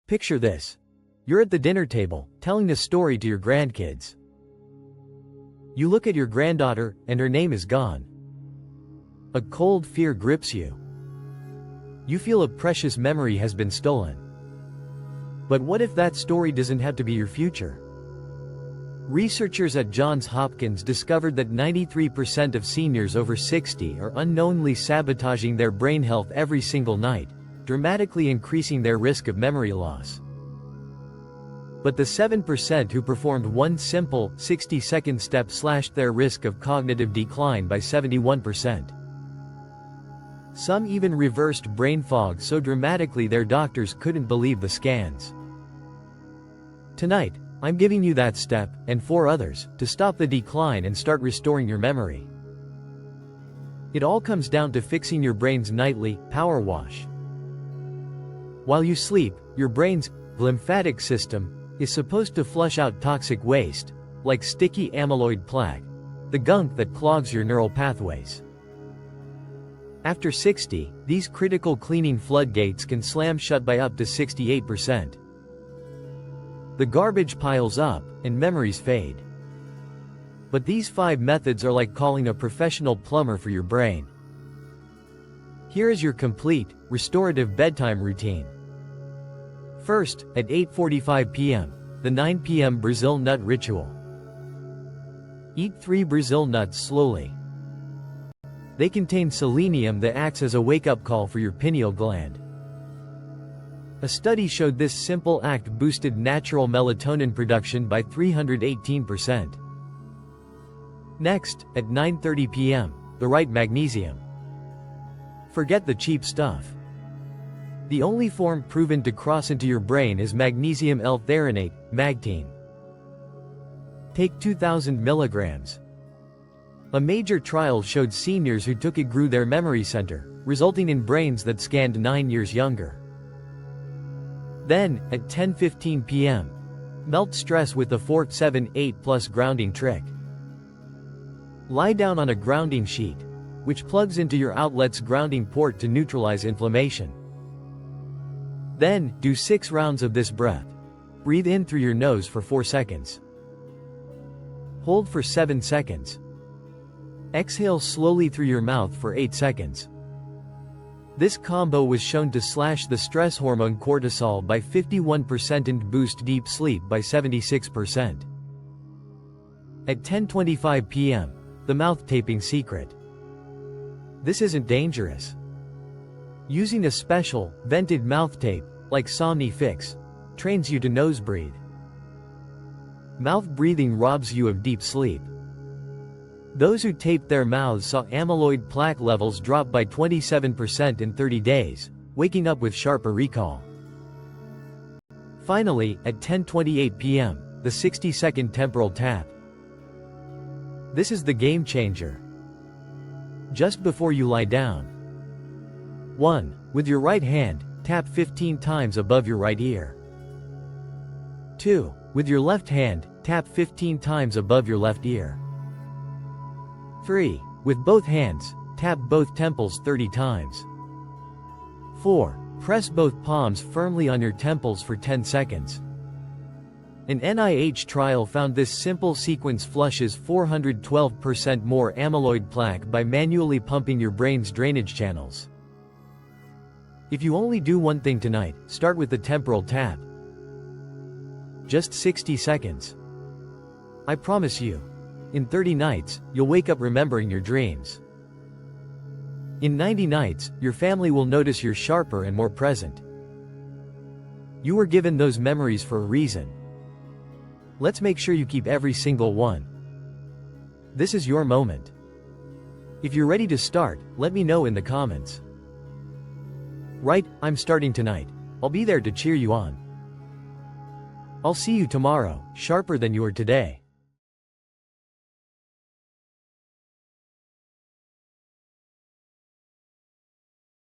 Picture this. You're at the dinner table, telling a story to your grandkids. You look at your granddaughter, and her name is gone. A cold fear grips you. You feel a precious memory has been stolen. But what if that story doesn't have to be your future? Researchers at Johns Hopkins discovered that 93% of seniors over 60 are unknowingly sabotaging their brain health every single night, dramatically increasing their risk of memory loss. But the 7% who performed one simple, 60-second step slashed their risk of cognitive decline by 71%. Some even reversed brain fog so dramatically their doctors couldn't believe the scans. Tonight, I'm giving you that step, and 4 others, to stop the decline and start restoring your memory. It all comes down to fixing your brain's nightly power wash. While you sleep, your brain's lymphatic system is supposed to flush out toxic waste, like sticky amyloid plaque, the gunk that clogs your neural pathways. After 60, these critical cleaning floodgates can slam shut by up to 68%. The garbage piles up, and memories fade. But these 5 methods are like calling a professional plumber for your brain. Here is your complete, restorative bedtime routine. First, at 8:45 p.m., the 9 p.m. Brazil nut ritual. Eat 3 Brazil nuts slowly. They contain selenium that acts as a wake-up call for your pineal gland. A study showed this simple act boosted natural melatonin production by 318%. Next, at 9:30 p.m., the right magnesium. Forget the cheap stuff. The only form proven to cross into your brain is magnesium L-threonate, magtine. Take 2,000 milligrams. A major trial showed seniors who took it grew their memory center, resulting in brains that scanned 9 years younger. Then, at 10:15 p.m., melt stress with the 4-7-8+ grounding trick. Lie down on a grounding sheet, which plugs into your outlet's grounding port to neutralize inflammation. Then, do 6 rounds of this breath. Breathe in through your nose for 4 seconds. Hold for 7 seconds. Exhale slowly through your mouth for 8 seconds. This combo was shown to slash the stress hormone cortisol by 51% and boost deep sleep by 76%. At 10:25 p.m., the mouth taping secret. This isn't dangerous. Using a special, vented mouth tape, like Somni Fix, trains you to nose breathe. Mouth breathing robs you of deep sleep. Those who taped their mouths saw amyloid plaque levels drop by 27% in 30 days, waking up with sharper recall. Finally, at 10:28 p.m., the 60-second temporal tap. This is the game changer. Just before you lie down. 1. With your right hand, tap 15 times above your right ear. 2. With your left hand, tap 15 times above your left ear. 3. With both hands, tap both temples 30 times. 4. Press both palms firmly on your temples for 10 seconds. An NIH trial found this simple sequence flushes 412% more amyloid plaque by manually pumping your brain's drainage channels. If you only do one thing tonight, start with the temporal tap. Just 60 seconds. I promise you, in 30 nights, you'll wake up remembering your dreams. In 90 nights, your family will notice you're sharper and more present. You were given those memories for a reason. Let's make sure you keep every single one. This is your moment. If you're ready to start, let me know in the comments. Right, I'm starting tonight. I'll be there to cheer you on. I'll see you tomorrow, sharper than you are today.